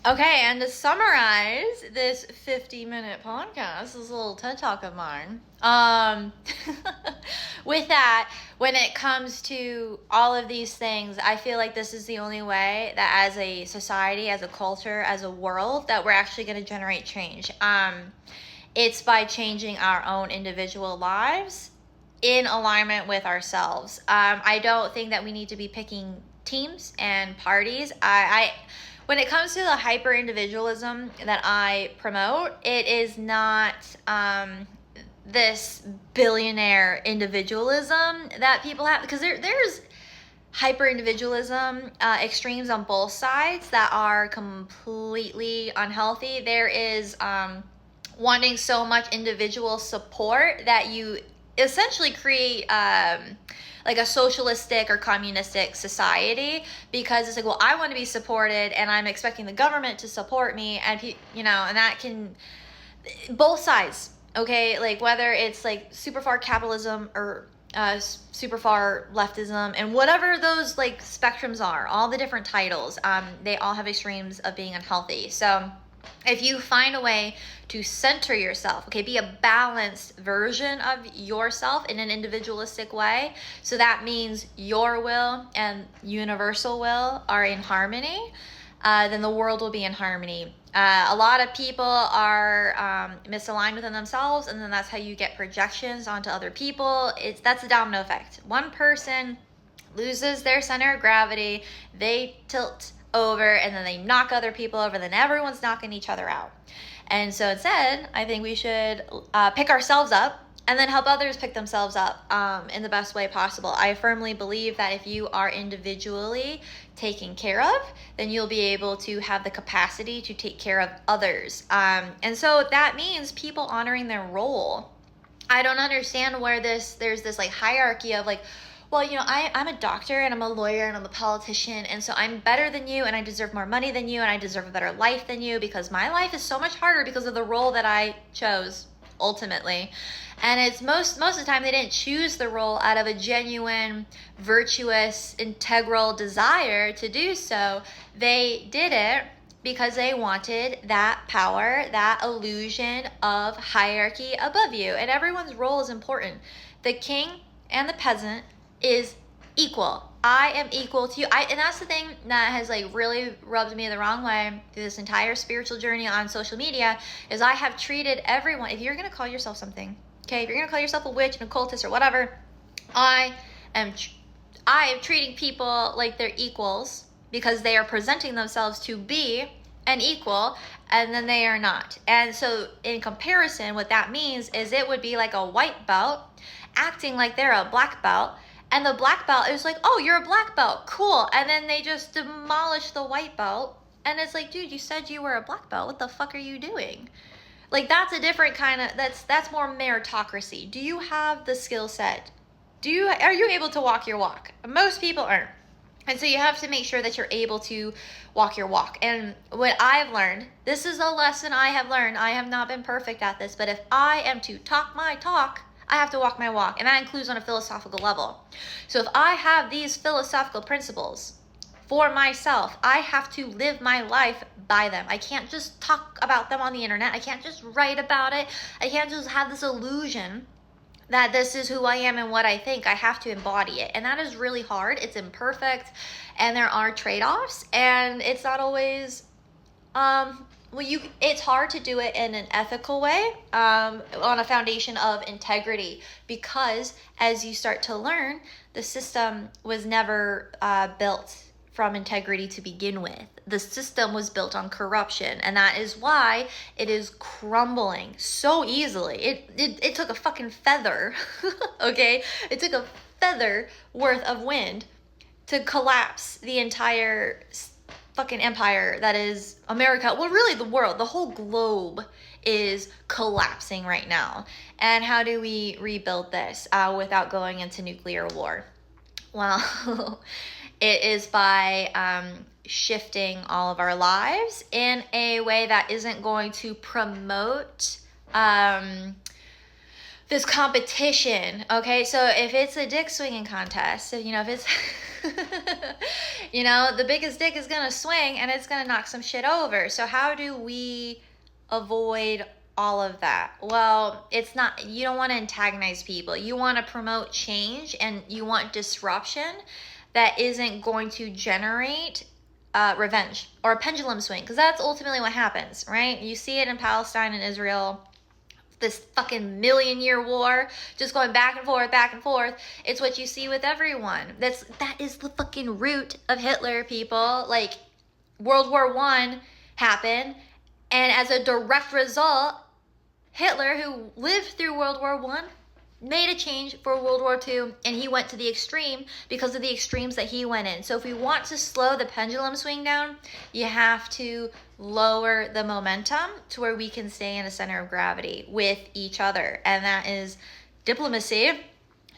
Okay, and to summarize this 50-minute podcast, this little TED Talk of mine, with that, when it comes to all of these things, I feel like this is the only way that as a society, as a culture, as a world, that we're actually going to generate change. It's by changing our own individual lives in alignment with ourselves. I don't think that we need to be picking teams and parties. When it comes to the hyper individualism that I promote, it is not this billionaire individualism that people have, because there's hyper individualism extremes on both sides that are completely unhealthy. There is wanting so much individual support that you essentially create like a socialistic or communistic society, because it's like, well, I want to be supported and I'm expecting the government to support me, and and that can both sides. Okay, like whether it's like super far capitalism or super far leftism, and whatever those like spectrums are, all the different titles, they all have extremes of being unhealthy. So if you find a way to center yourself, okay, be a balanced version of yourself in an individualistic way, so that means your will and universal will are in harmony, then the world will be in harmony. A lot of people are misaligned within themselves, and then that's how you get projections onto other people. That's a domino effect. One person loses their center of gravity, they tilt over, and then they knock other people over, then everyone's knocking each other out. And so instead, I think we should pick ourselves up and then help others pick themselves up in the best way possible. I firmly believe that if you are individually taken care of, then you'll be able to have the capacity to take care of others. And so that means people honoring their role. I don't understand where there's this like hierarchy of like, well, I'm a doctor and I'm a lawyer and I'm a politician, and so I'm better than you and I deserve more money than you and I deserve a better life than you because my life is so much harder because of the role that I chose ultimately. And it's most of the time they didn't choose the role out of a genuine, virtuous, integral desire to do so. They did it because they wanted that power, that illusion of hierarchy above you. And everyone's role is important. The king and the peasant is equal. I am equal to you. And that's the thing that has like really rubbed me the wrong way through this entire spiritual journey on social media, is I have treated everyone, if you're going to call yourself something, okay, if you're going to call yourself a witch, an occultist or whatever, I am treating people like they're equals because they are presenting themselves to be an equal, and then they are not. And so in comparison, what that means is it would be like a white belt acting like they're a black belt, and the black belt is like, oh, you're a black belt, cool. And then they just demolish the white belt. And it's like, dude, you said you were a black belt. What the fuck are you doing? Like, that's a different kind of, that's more meritocracy. Do you have the skill set? Are you able to walk your walk? Most people aren't. And so you have to make sure that you're able to walk your walk. And what I've learned, this is a lesson I have learned. I have not been perfect at this, but if I am to talk my talk, I have to walk my walk, and that includes on a philosophical level. So if I have these philosophical principles for myself, I have to live my life by them. I can't just talk about them on the internet. I can't just write about it. I can't just have this illusion that this is who I am and what I think. I have to embody it. And that is really hard. It's imperfect, and there are trade-offs, and it's not always it's hard to do it in an ethical way, on a foundation of integrity, because as you start to learn, the system was never built from integrity to begin with. The system was built on corruption, and that is why it is crumbling so easily. It took a fucking feather, okay? It took a feather worth of wind to collapse the entire fucking empire that is America. Well, really the world, the whole globe is collapsing right now. And how do we rebuild this without going into nuclear war? Well, it is by shifting all of our lives in a way that isn't going to promote this competition. Okay, so if it's a dick swinging contest, if it's You know, the biggest dick is gonna swing and it's gonna knock some shit over. So how do we avoid all of that? Well, it's not, you don't want to antagonize people. You want to promote change and you want disruption that isn't going to generate revenge or a pendulum swing, because that's ultimately what happens, right? You see it in Palestine and Israel, this fucking million-year war, just going back and forth, back and forth. It's what you see with everyone. That is the fucking root of Hitler, people. Like, World War I happened, and as a direct result, Hitler, who lived through World War I, made a change for World War II, and he went to the extreme because of the extremes that he went in. So if we want to slow the pendulum swing down, you have to lower the momentum to where we can stay in a center of gravity with each other. And that is diplomacy,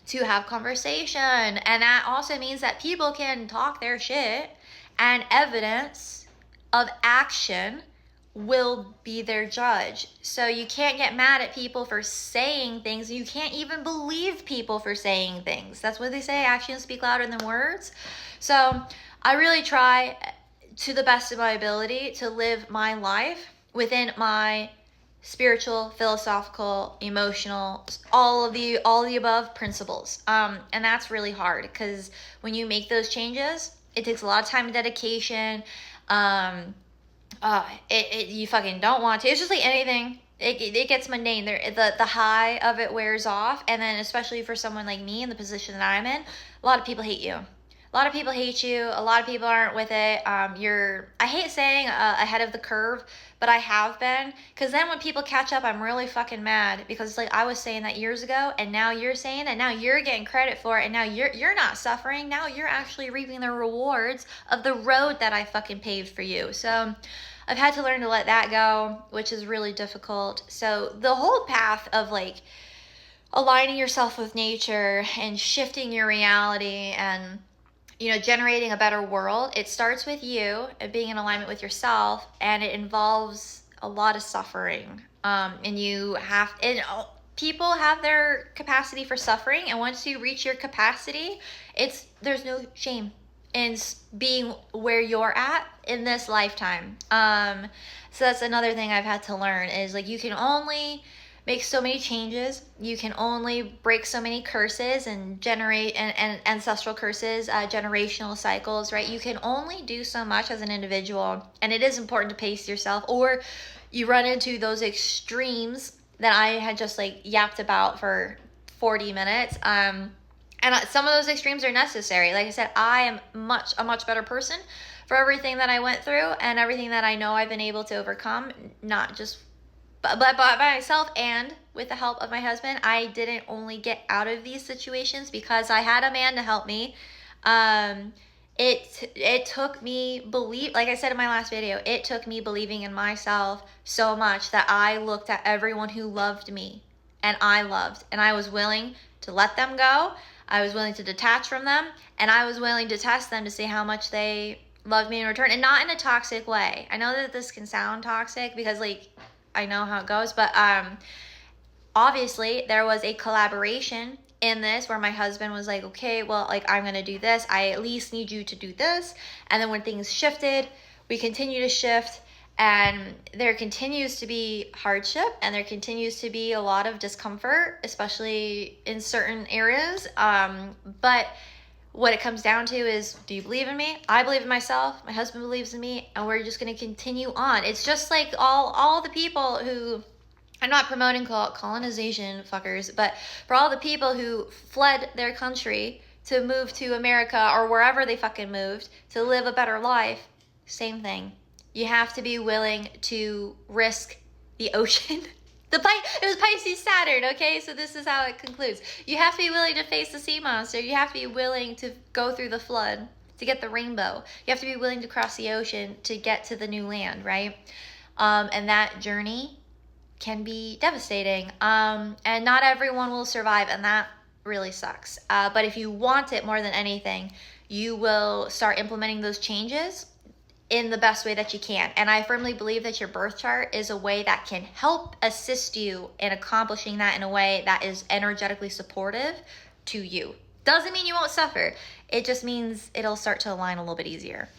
to have conversation. And that also means that people can talk their shit, and evidence of action will be their judge. So you can't get mad at people for saying things. You can't even believe people for saying things. That's what they say, actions speak louder than words. So I really try to the best of my ability to live my life within my spiritual, philosophical, emotional, all the above principles. And that's really hard, because when you make those changes, it takes a lot of time and dedication. You fucking don't want to. It's just like anything. It gets mundane. The high of it wears off, and then especially for someone like me in the position that I'm in, a lot of people hate you. A lot of people hate you. A lot of people aren't with it. I hate saying ahead of the curve, but I have been, because then when people catch up, I'm really fucking mad, because it's like, I was saying that years ago, and now you're saying it, now you're getting credit for it, and now you're not suffering. Now you're actually reaping the rewards of the road that I fucking paved for you. So I've had to learn to let that go, which is really difficult. So the whole path of like aligning yourself with nature and shifting your reality and, you know, generating a better world, it starts with you and being in alignment with yourself, and it involves a lot of suffering. People have their capacity for suffering, and once you reach your capacity, there's no shame in being where you're at in this lifetime. So that's another thing I've had to learn, is like, you can only make so many changes. You can only break so many curses and generate and ancestral curses, generational cycles, right? You can only do so much as an individual, and it is important to pace yourself, or you run into those extremes that I had just like yapped about for 40 minutes. And some of those extremes are necessary. Like I said, I am a much better person for everything that I went through and everything that I know I've been able to overcome, not just but by myself, and with the help of my husband. I didn't only get out of these situations because I had a man to help me. It took me like I said in my last video, it took me believing in myself so much that I looked at everyone who loved me and I was willing to let them go. I was willing to detach from them, and I was willing to test them to see how much they loved me in return, and not in a toxic way. I know that this can sound toxic because like, I know how it goes, but obviously there was a collaboration in this where my husband was like, okay, well, like, I'm gonna do this, I at least need you to do this. And then when things shifted, we continue to shift, and there continues to be hardship, and there continues to be a lot of discomfort, especially in certain areas. But what it comes down to is, do you believe in me? I believe in myself. My husband believes in me, and we're just going to continue on. It's just like all the people who, I'm not promoting colonization, fuckers, but for all the people who fled their country to move to America or wherever they fucking moved to live a better life, same thing. You have to be willing to risk the ocean. It was Pisces Saturn, okay? So this is how it concludes. You have to be willing to face the sea monster. You have to be willing to go through the flood to get the rainbow. You have to be willing to cross the ocean to get to the new land, right? And that journey can be devastating. And not everyone will survive, and that really sucks. But if you want it more than anything, you will start implementing those changes in the best way that you can. And I firmly believe that your birth chart is a way that can help assist you in accomplishing that in a way that is energetically supportive to you. Doesn't mean you won't suffer. It just means it'll start to align a little bit easier.